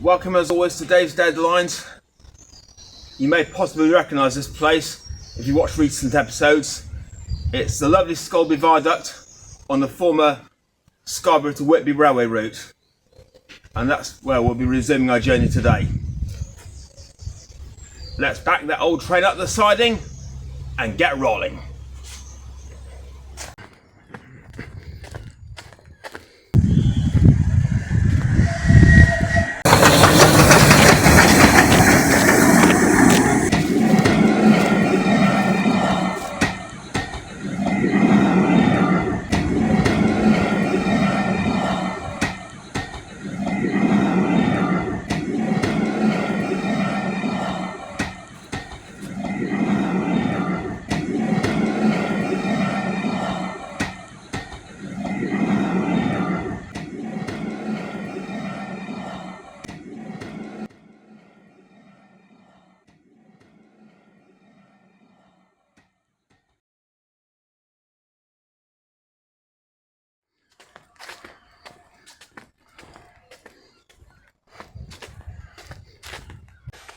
Welcome as always to Dave's Deadlines. You may possibly recognise this place if you watch recent episodes. It's the lovely Scalby viaduct on the former Scarborough to Whitby Railway route, and that's where we'll be resuming our journey today. Let's back that old train up the siding and get rolling.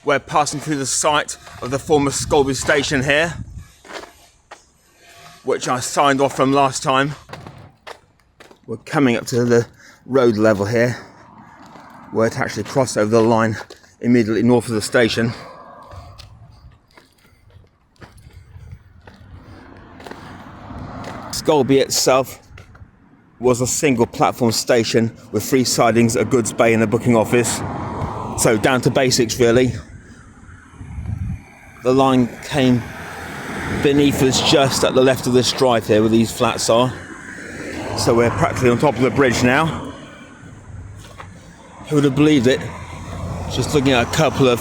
We're passing through the site of the former Cloughton Station here, which I signed off from last time. We're coming up to the road level here, where it actually crossed over the line immediately north of the station. Scalby itself was a single platform station with 3 sidings, a goods bay and a booking office. So down to basics really. The line came beneath us just at the left of this drive here where these flats are. So we're practically on top of the bridge now. Who would have believed it? Just looking at a couple of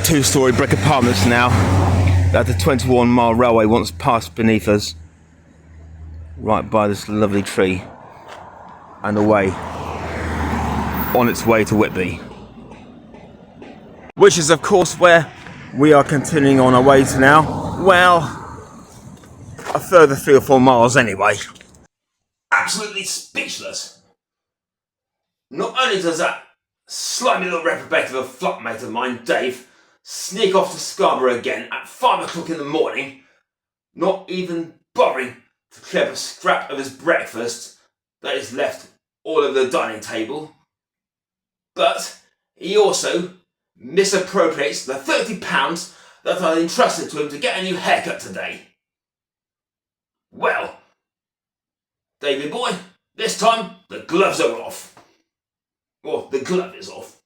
2-storey brick apartments now that the 21-mile railway once passed beneath us. Right by this lovely tree and away on its way to Whitby. Which is of course where we are continuing on our way to now. Well, a further 3 or 4 miles anyway. Absolutely speechless. Not only does that slimy little reprobate of a flatmate of mine, Dave, sneak off to Scarborough again at 5 o'clock in the morning, not even bothering to clear up a scrap of his breakfast that is left all over the dining table, but he also misappropriates the £30 that I entrusted to him to get a new haircut today. Well, Davy boy, this time the gloves are off. Or the glove is off.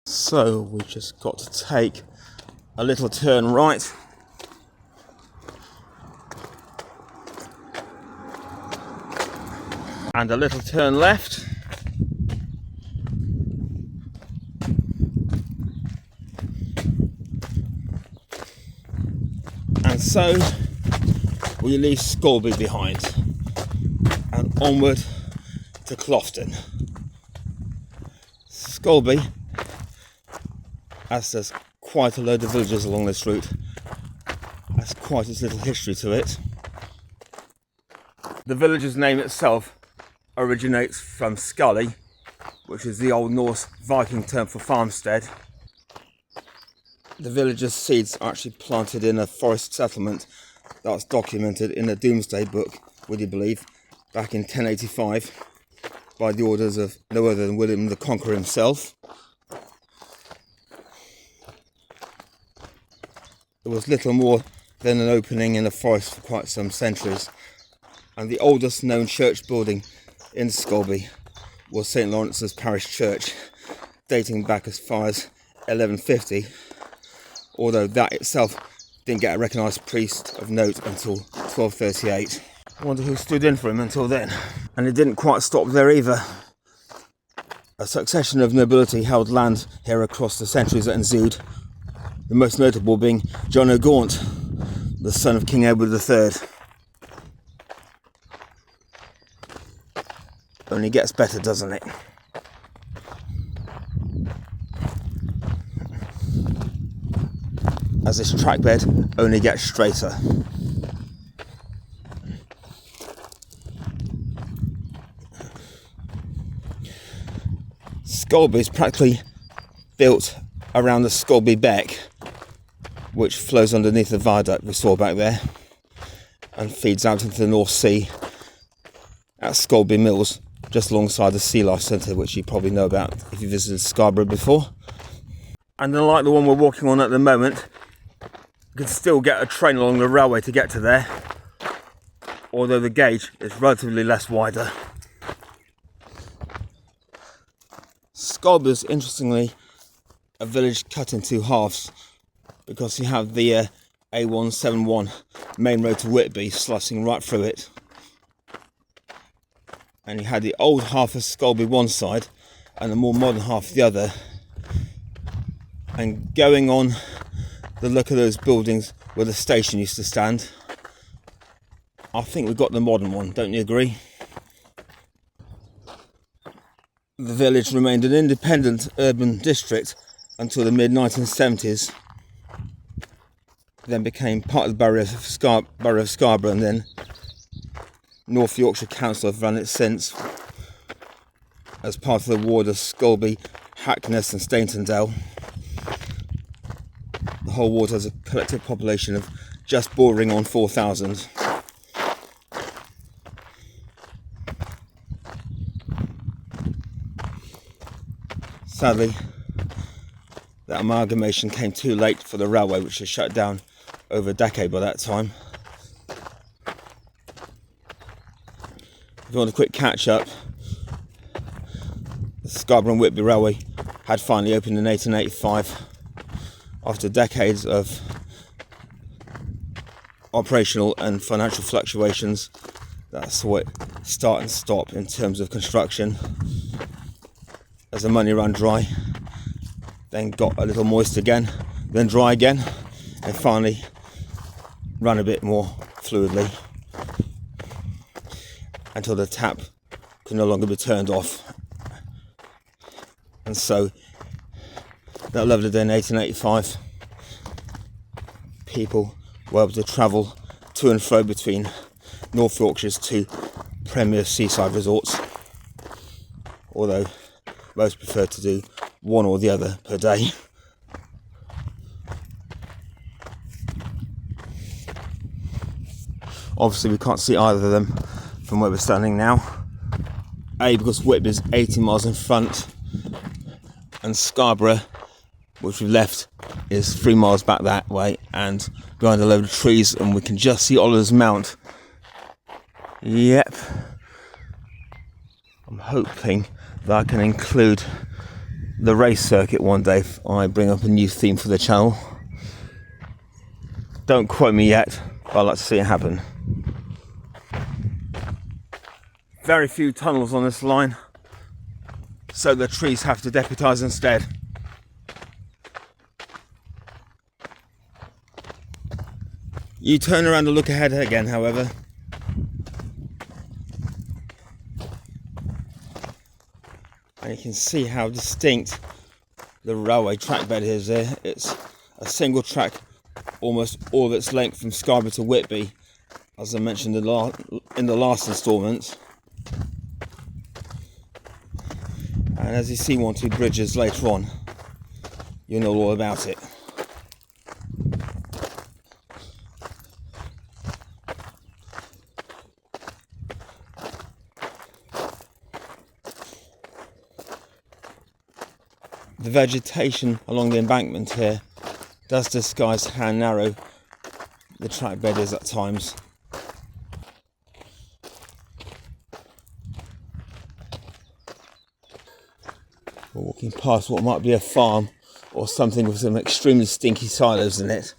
So we just got to take a little turn right and a little turn left, and so we leave Scalby behind and onward to Cloughton. Scalby, as there's quite a load of villages along this route, has quite its little history to it. The village's name itself originates from Scalby, which is the Old Norse Viking term for farmstead. The village's seeds are actually planted in a forest settlement that's documented in a Domesday book, would you believe, back in 1085 by the orders of no other than William the Conqueror himself. There was little more than an opening in the forest for quite some centuries, and the oldest known church building in Scalby was St Lawrence's Parish Church, dating back as far as 1150, although that itself didn't get a recognised priest of note until 1238. I wonder who stood in for him until then. And it didn't quite stop there either. A succession of nobility held land here across the centuries that ensued, the most notable being John O'Gaunt, the son of King Edward III. Only gets better, doesn't it? As this track bed only gets straighter. Scalby is practically built around the Scalby Beck, which flows underneath the viaduct we saw back there and feeds out into the North Sea at Scalby Mills, just alongside the Sea Life Centre, which you probably know about if you visited Scarborough before. And unlike the one we're walking on at the moment, you can still get a train along the railway to get to there, although the gauge is relatively less wider. Scalby is, interestingly, a village cut in two halves, because you have the A171 main road to Whitby slicing right through it, and you had the old half of Scalby one side and the more modern half the other. And going on the look of those buildings where the station used to stand, I think we've got the modern one, don't you agree? The village remained an independent urban district until the mid-1970s, then became part of the borough of Scarborough, and then North Yorkshire Council have run it since as part of the ward of Scalby, Hackness and Staintondale. The whole ward has a collective population of just bordering on 4,000. Sadly, that amalgamation came too late for the railway, which was shut down over a decade by that time. If you want a quick catch up, the Scarborough and Whitby Railway had finally opened in 1885 after decades of operational and financial fluctuations that saw it start and stop in terms of construction as the money ran dry, then got a little moist again, then dry again, and finally ran a bit more fluidly until the tap could no longer be turned off. And so that lovely day in 1885, people were able to travel to and fro between North Yorkshire's two premier seaside resorts, although most prefer to do one or the other per day. Obviously we can't see either of them from where we're standing now. A, because Whitby is 80 miles in front, and Scarborough, which we've left, is 3 miles back that way and behind a load of trees, and we can just see Oliver's Mount. Yep. I'm hoping that I can include the race circuit one day if I bring up a new theme for the channel. Don't quote me yet, but I'd like to see it happen. Very few tunnels on this line, so the trees have to deputise instead. You turn around and look ahead again, however. And you can see how distinct the railway track bed is there. It's a single track, almost all of its length from Scarborough to Whitby, as I mentioned in the last instalment. And as you see 1 or 2 bridges later on, you'll know all about it. The vegetation along the embankment here does disguise how narrow the track bed is at times. looking past what might be a farm or something with some extremely stinky silos in it.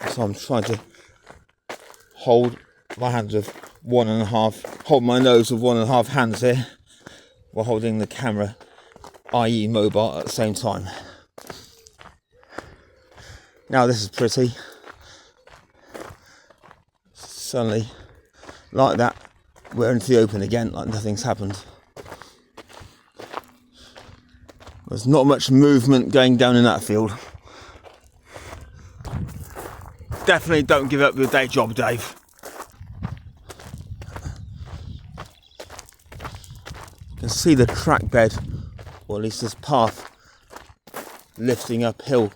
So I'm trying to hold my hands with hold my nose with 1.5 hands here, while holding the camera, i.e. mobile, at the same time. Now this is pretty. Suddenly, like that, we're into the open again, like nothing's happened. There's not much movement going down in that field. Definitely don't give up your day job, Dave. You can see the track bed, or at least this path, lifting uphill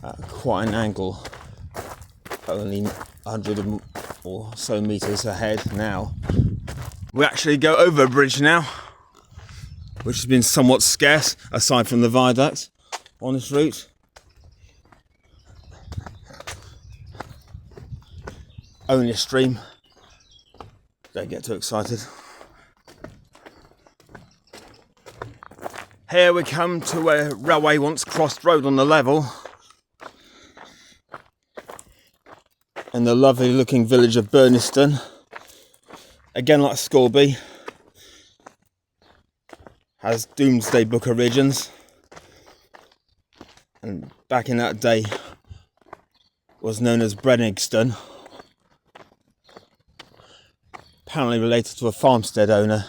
at quite an angle, only 100 or so meters ahead now. We actually go over a bridge now, which has been somewhat scarce aside from the viaduct on this route. Only a stream, don't get too excited. Here we come to where railway once crossed road on the level, in the lovely looking village of Burniston. Again, like Scalby, has Doomsday Book origins, and back in that day was known as Burniston, apparently related to a farmstead owner.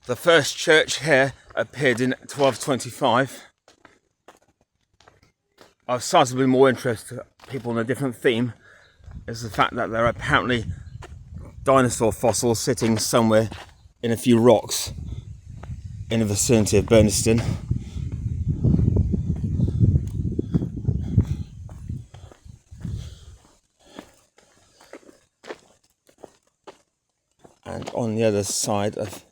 The first church here appeared in 1225. Of sensibly more interest to people on a different theme is the fact that there are apparently dinosaur fossils sitting somewhere in a few rocks in the vicinity of Burniston. And on the other side of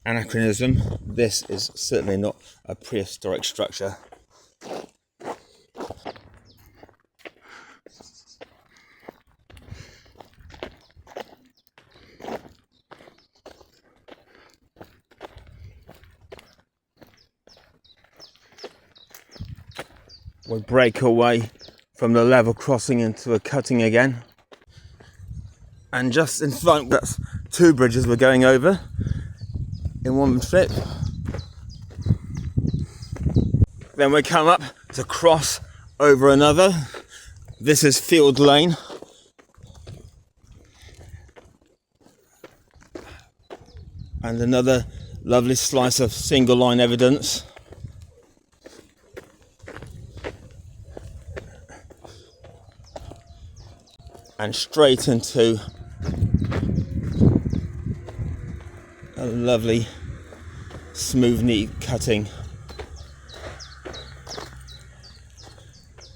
anachronism, this is certainly not a prehistoric structure. We break away from the level crossing into a cutting again, and just in front, that's 2 bridges we're going over in one trip. Then we come up to cross over another. This is Field Lane, and another lovely slice of single line evidence. And straight into a lovely smooth, neat cutting,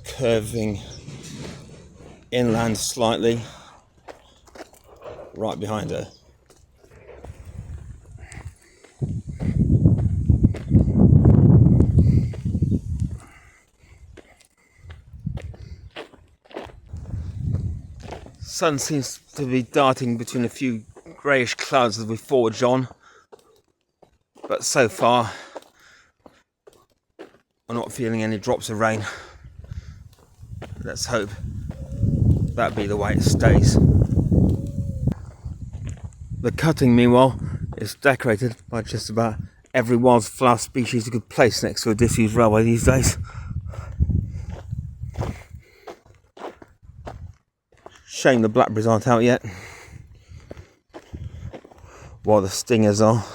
curving inland slightly, right behind her. Sun seems to be darting between a few greyish clouds as we forge on, but so far I'm not feeling any drops of rain. Let's hope that be the way it stays. The cutting, meanwhile, is decorated by just about every wildflower species you could place next to a disused railway these days. Shame the blackberries aren't out yet, while the stingers are.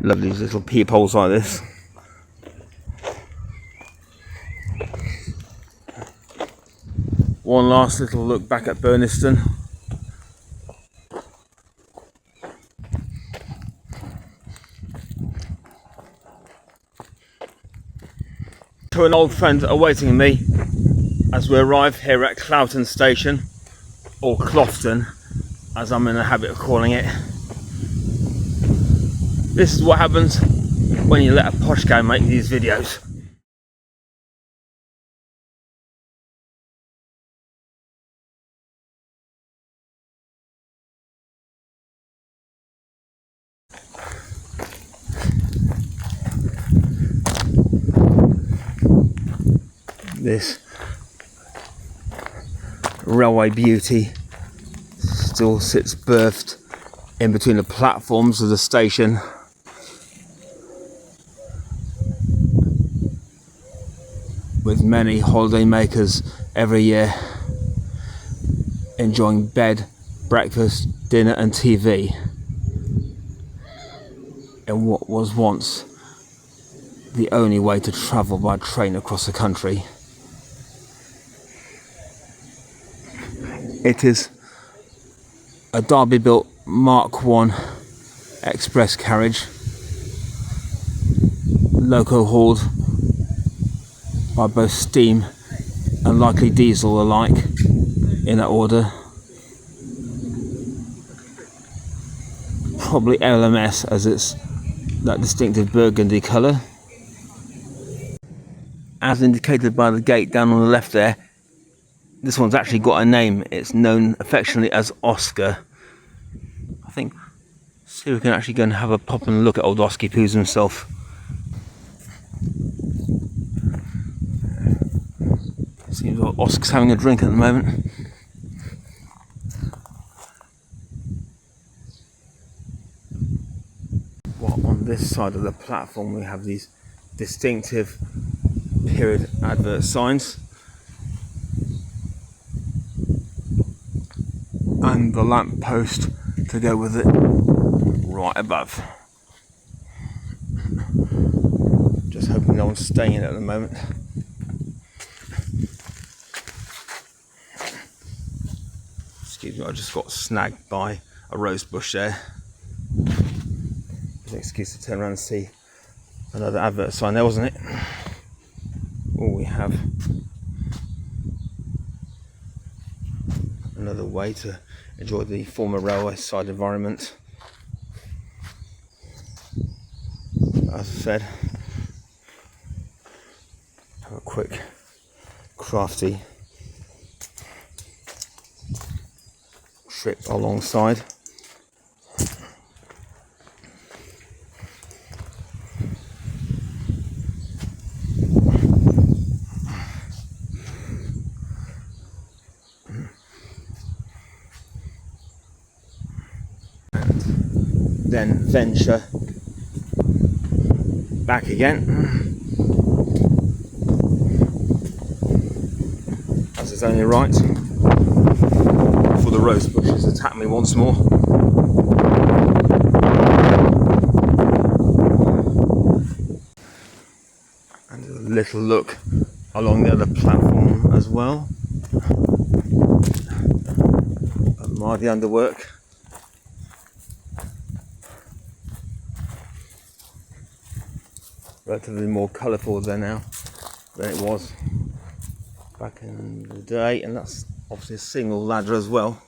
Love these little peepholes like this. One last little look back at Burniston. To an old friend awaiting me as we arrive here at Cloughton Station, or Cloughton as I'm in the habit of calling it. This is what happens when you let a posh guy make these videos. This railway beauty still sits berthed in between the platforms of the station. With many holiday makers every year enjoying bed, breakfast, dinner and TV in what was once the only way to travel by train across the country. It is a Derby-built Mk1 express carriage, loco hauled by both steam and likely diesel alike, in that order. Probably LMS, as it's that distinctive burgundy colour. As indicated by the gate down on the left there, this one's actually got a name. It's known affectionately as Oscar. I think, see if we can actually go and have a pop and look at old Osky Poos himself. Seems like Oscar's having a drink at the moment. Well, on this side of the platform we have these distinctive period advert signs. And the lamppost to go with it right above. Just hoping no one's staying in it at the moment. Excuse me, I just got snagged by a rose bush there. There's an excuse to turn around and see another advert sign there, wasn't it? Oh, we have another way to enjoy the former railway side environment. As I said, have a quick crafty trip alongside. Then venture back again, as is only right, before the rose bushes attack me once more. And a little look along the other platform as well. Admire the underwork. Relatively more colourful there now than it was back in the day, and that's obviously a single ladder as well.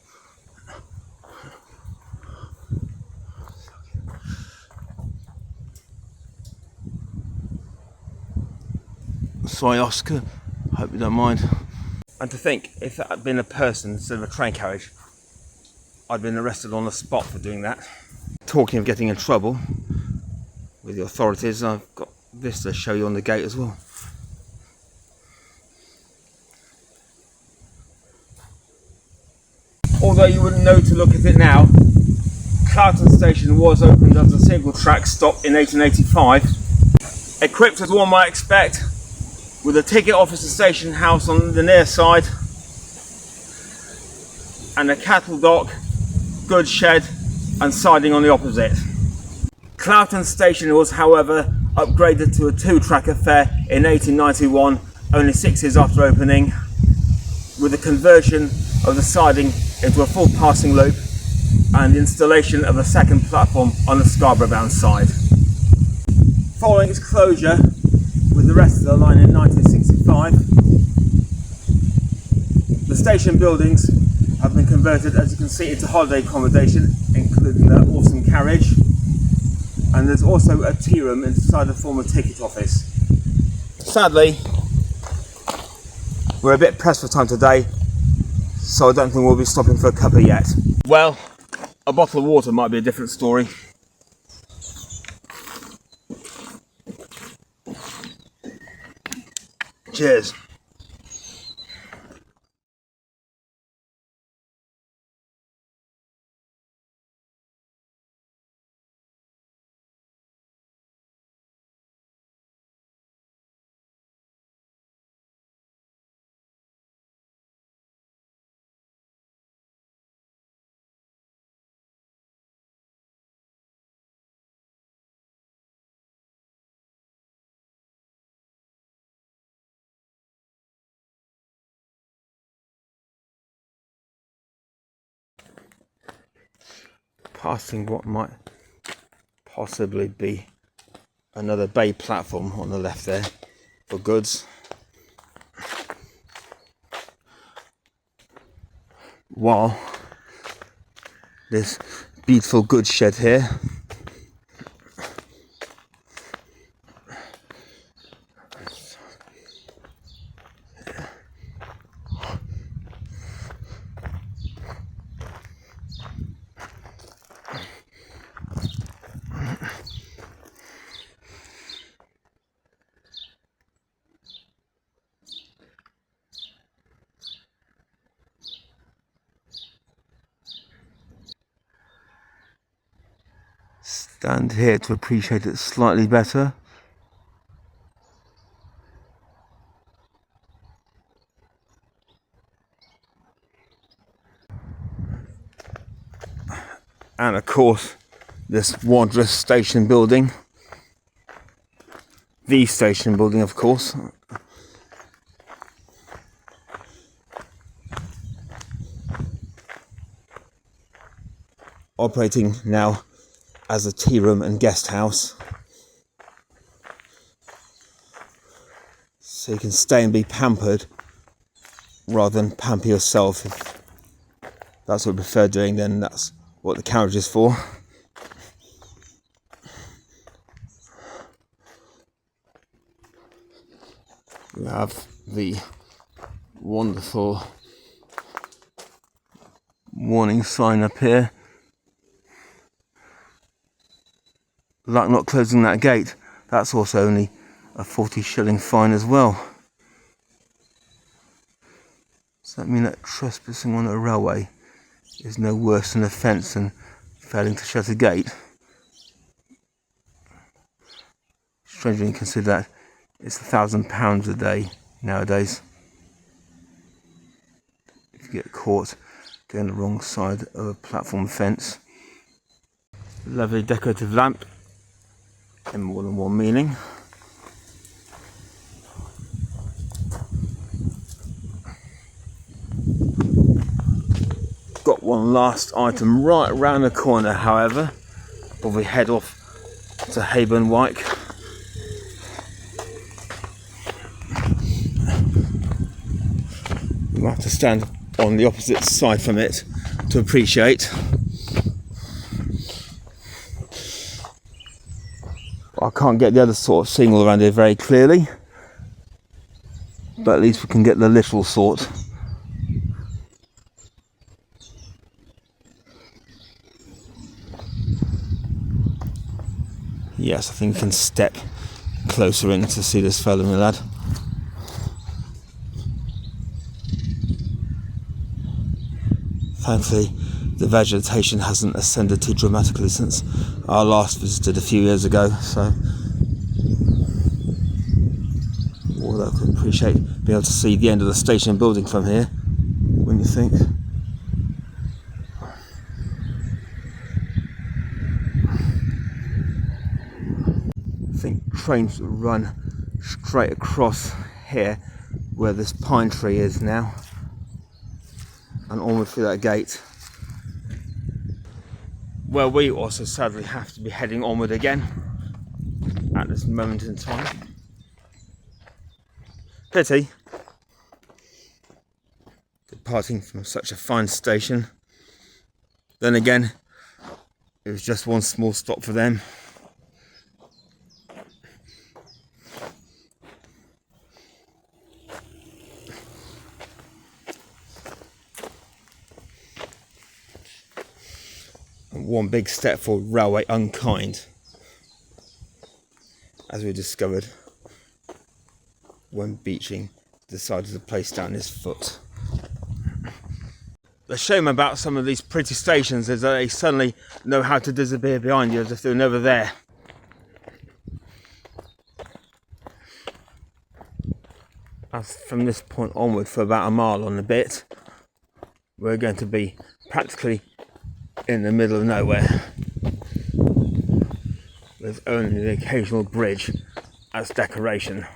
Sorry Oscar, hope you don't mind. And to think, if that had been a person instead of a train carriage, I'd been arrested on the spot for doing that. Talking of getting in trouble with the authorities, I've got this to show you on the gate as well. Although you wouldn't know to look at it now, Cloughton Station was opened as a single track stop in 1885, equipped as one might expect with a ticket office and station house on the near side and a cattle dock, goods shed and siding on the opposite. Cloughton Station was, however, upgraded to a two-track affair in 1891, only 6 years after opening, with the conversion of the siding into a full passing loop and the installation of a second platform on the Scarborough bound side. Following its closure with the rest of the line in 1965, the station buildings have been converted, as you can see, into holiday accommodation, including the awesome carriage, And there's also a tea room inside the former ticket office. Sadly, we're a bit pressed for time today, so I don't think we'll be stopping for a cuppa yet. Well, a bottle of water might be a different story. Cheers. Passing what might possibly be another bay platform on the left there for goods. While this beautiful goods shed here stand here to appreciate it slightly better. And of course, this wondrous station building. The station building, of course. Operating now as a tea room and guest house. So you can stay and be pampered rather than pamper yourself. If that's what you prefer doing, then that's what the carriage is for. We have the wonderful warning sign up here. Like not closing that gate, that's also only a 40 shilling fine as well. Does that mean that trespassing on a railway is no worse an offence than failing to shut a gate? Strange when you consider that it's £1,000 a day nowadays if you get caught going the wrong side of a platform fence. Lovely decorative lamp in more than one meaning. Got one last item right round the corner, however, before we head off to Hayburn Wyke. We'll have to stand on the opposite side from it to appreciate. I can't get the other sort of signal around here very clearly, but at least we can get the literal sort. Yes, I think we can step closer in to see this fellow, my lad. Thankfully, the vegetation hasn't ascended too dramatically since our last visited a few years ago, so although I can appreciate being able to see the end of the station building from here, wouldn't you think? I think trains run straight across here where this pine tree is now and onward through that gate. Well, we also sadly have to be heading onward again at this moment in time. Pity. Departing from such a fine station. Then again, it was just one small stop for them. one big step for railway unkind, as we discovered when Beeching decided to place down his foot. The shame about some of these pretty stations is that they suddenly know how to disappear behind you as if they were never there. As from this point onward for about a mile and a bit, we're going to be practically in the middle of nowhere, with only the occasional bridge as decoration.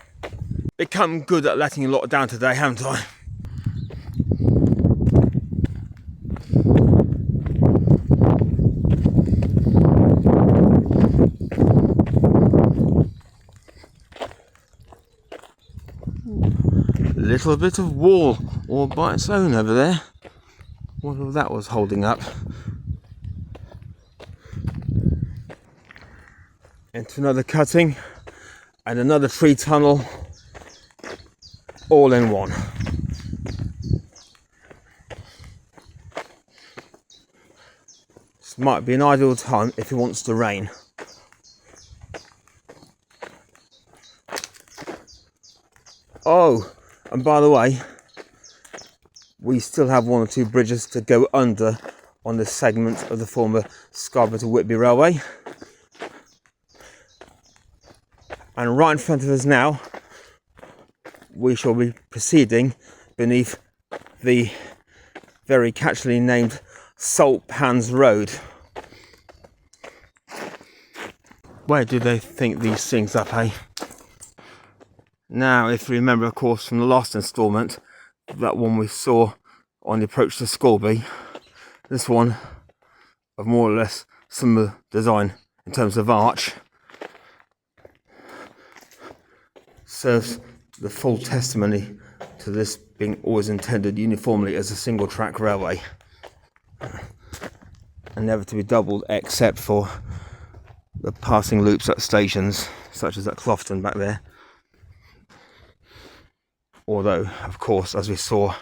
Become good at letting a lot down today, haven't I? Little bit of wall all by its own over there. Wonder that was holding up. Into another cutting and another tree tunnel, all in one. This might be an ideal time if it wants to rain. Oh, and by the way, we still have one or two bridges to go under on this segment of the former Scarborough to Whitby Railway. And right in front of us now, we shall be proceeding beneath the very catchily named Salt Pans Road. Where do they think these things up, eh? Now, if you remember, of course, from the last instalment, that one we saw on the approach to Scalby, this one of more or less similar design in terms of arch, serves the full testimony to this being always intended uniformly as a single track railway and never to be doubled except for the passing loops at stations such as at Cloughton back there. Although, of course, as we saw,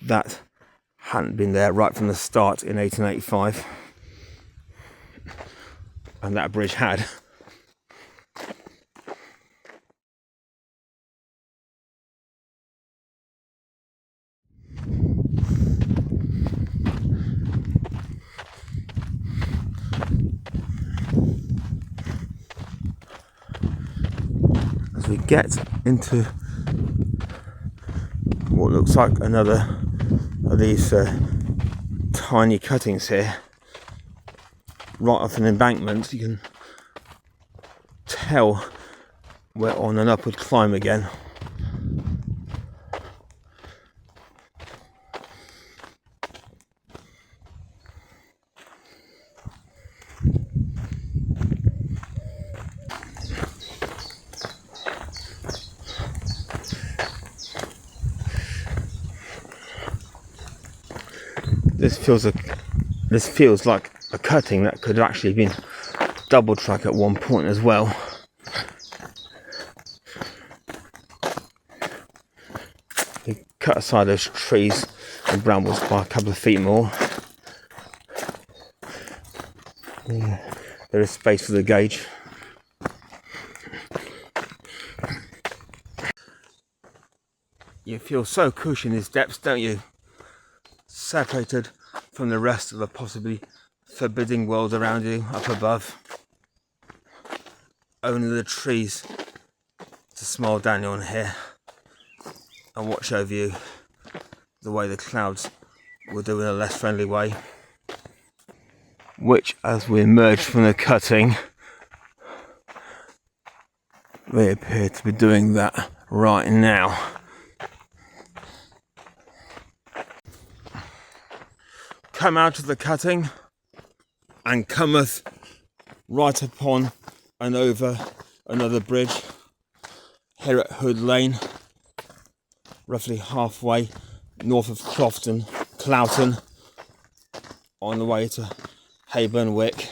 that hadn't been there right from the start in 1885, and that bridge had. As we get into what looks like another of these tiny cuttings here, right off an embankment, you can tell we're on an upward climb again. This feels like a cutting that could have actually been double track at one point as well. We cut aside those trees and brambles by a couple of feet more. Yeah, there is space for the gauge. You feel so cushy in these depths, don't you? Separated from the rest of the possibly forbidding world around you up above. Only the trees to smile down on here and watch over you the way the clouds will do in a less friendly way. Which, as we emerge from the cutting, they appear to be doing that right now. Come out of the cutting and cometh right upon and over another bridge here at Hood Lane, roughly halfway north of Cloughton, on the way to Hayburn Wyke,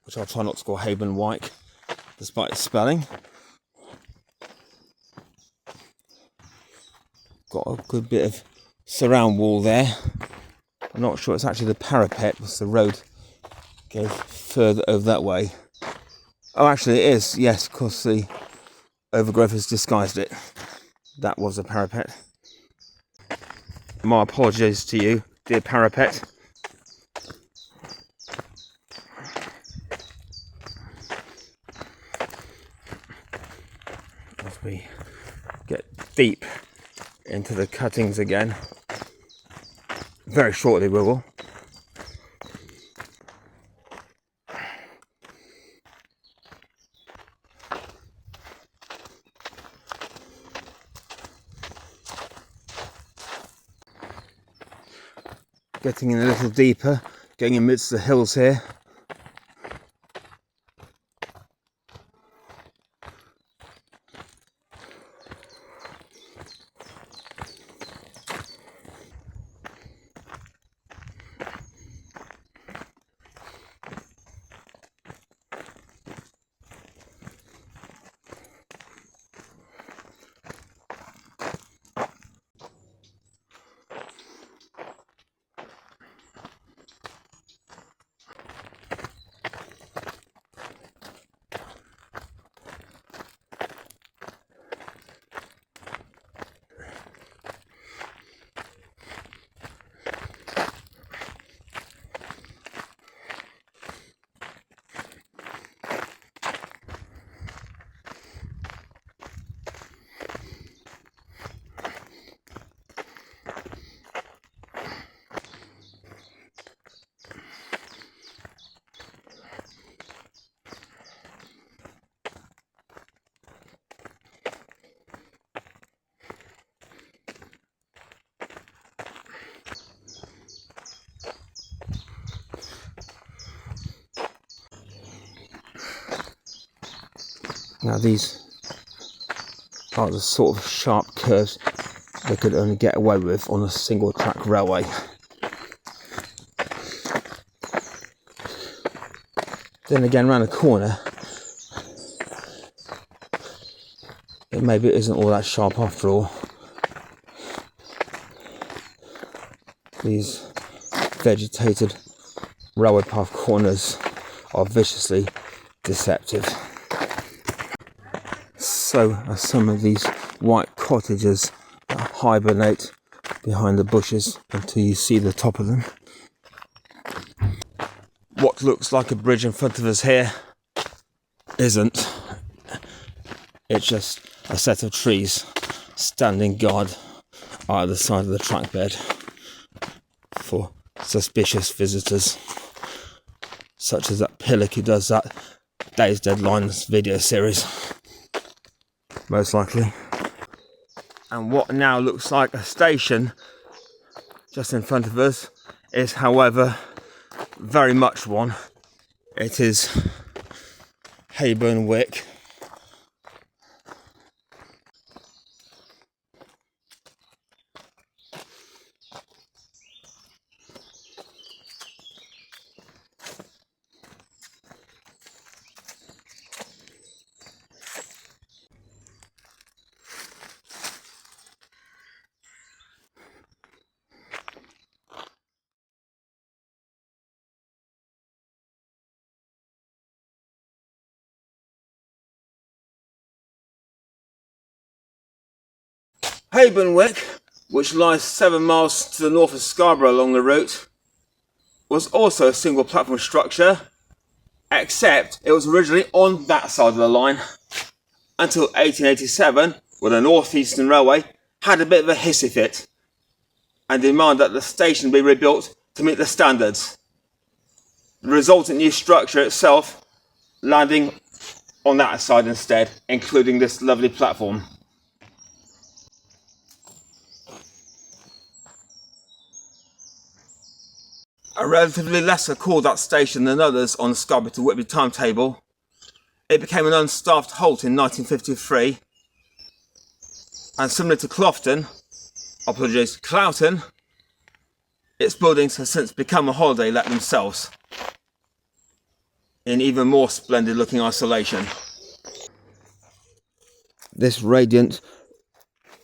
which I'll try not to call Hayburn Wyke despite its spelling. Got a good bit of surround wall there I'm not sure it's actually the parapet, because the road goes further over that way. Oh, actually it is, yes, because the overgrowth has disguised it. That was a parapet. My apologies to you, dear parapet. As we get deep into the cuttings again, very shortly we will. Getting in a little deeper, getting amidst the hills here. Now these are the sort of sharp curves they could only get away with on a single track railway. Then again, round the corner, maybe it isn't all that sharp after all. These vegetated railway path corners are viciously deceptive. So are some of these white cottages that hibernate behind the bushes until you see the top of them. What looks like a bridge in front of us here isn't. It's just a set of trees standing guard either side of the track bed for suspicious visitors, such as that pillock who does that Days Deadlines video series, most likely. And what now looks like a station just in front of us is, however, very much one. It is Hayburn Wyke. Hayburn Wyke, which lies 7 miles to the north of Scarborough along the route, was also a single platform structure, except it was originally on that side of the line until 1887, when the North Eastern Railway had a bit of a hissy fit and demanded that the station be rebuilt to meet the standards. The resultant new structure itself landing on that side instead, including this lovely platform. A relatively lesser called out station than others on the Scarborough to Whitby timetable, it became an unstaffed halt in 1953, and similar to Cloughton, its buildings have since become a holiday let themselves, in even more splendid looking isolation. This radiant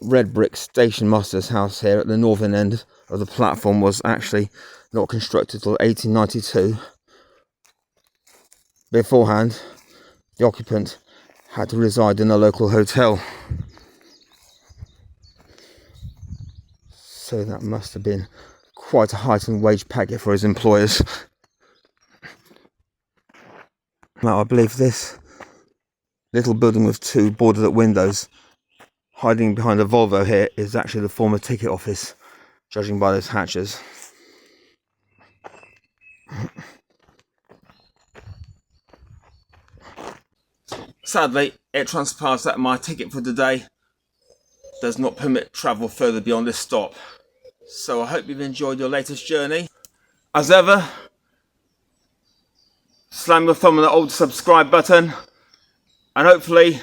red brick station master's house here at the northern end of the platform was actually not constructed till 1892. Beforehand, the occupant had to reside in a local hotel. So that must have been quite a heightened wage packet for his employers. Now, I believe this little building with two boarded up windows hiding behind a Volvo here is actually the former ticket office, judging by those hatches. Sadly, it transpires that my ticket for today does not permit travel further beyond this stop. So I hope you've enjoyed your latest journey. As ever, slam your thumb on the old subscribe button, and hopefully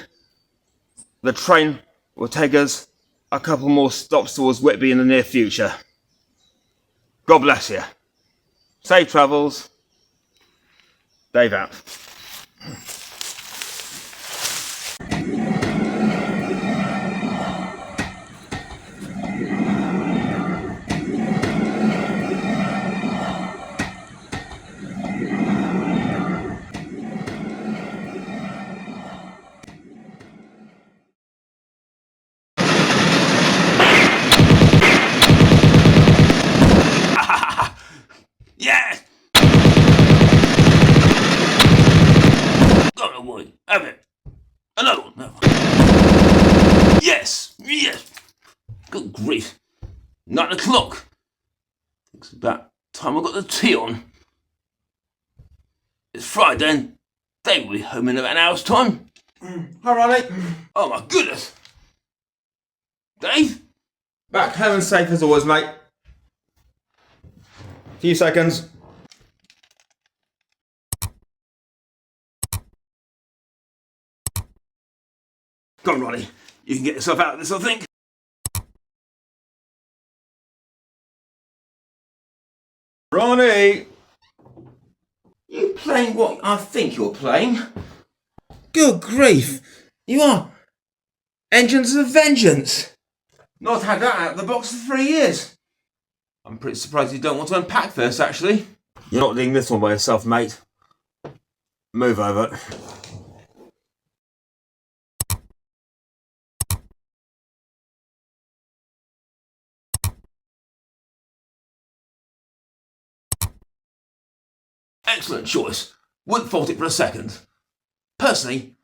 the train will take us a couple more stops towards Whitby in the near future. God bless you. Safe travels. Dave out. Yeah! Got a wood. Have it. Another one. No. Yes! Yes! Good grief. 9 o'clock. It's about time I got the tea on. It's Friday and they will be home in about an hour's time. Hi, Ronnie. Oh my goodness. Dave? Back home and safe as always, mate. Few seconds. Go on, Ronnie. You can get yourself out of this, I think. Ronnie! You playing what I think you're playing? Good grief! You are Engines of Vengeance! Not had that out of the box for 3 years. I'm pretty surprised you don't want to unpack first, actually. You're not doing this one by yourself, mate. Move over. Excellent choice. Wouldn't fault it for a second. Personally,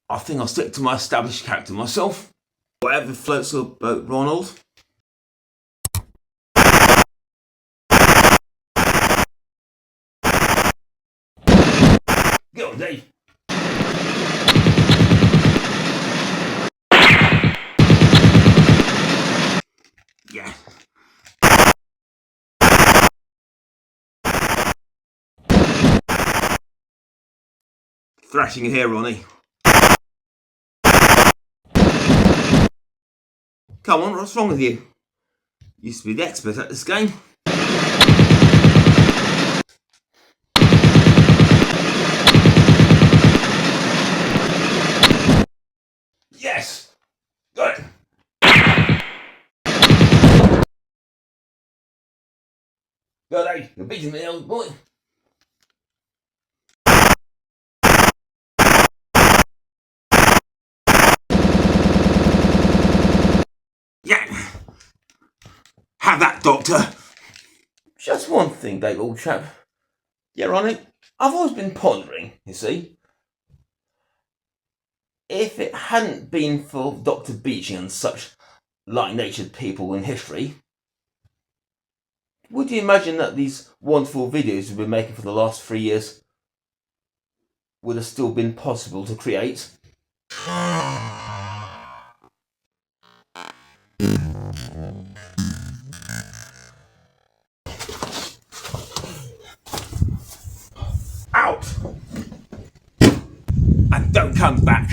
I think I'll stick to my established character myself. Whatever floats your boat, Ronald. Go on, Dave. Yeah. Thrashing here, Ronnie. Come on, what's wrong with you? Used to be the expert at this game. Yes! Got it! Go, Dave, you're beating me, old boy. Yeah! Have that, Doctor! Just one thing, Dave, old chap. Yeah, Ronnie, I've always been pondering, you see. If it hadn't been for Dr. Beeching and such like-natured people in history, would you imagine that these wonderful videos we've been making for the last 3 years would have still been possible to create? Out! And don't come back!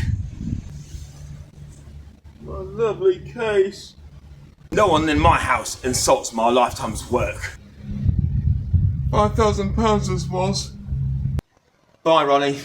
My lovely case. No one in my house insults my lifetime's work. £5,000 this was. Bye, Ronnie.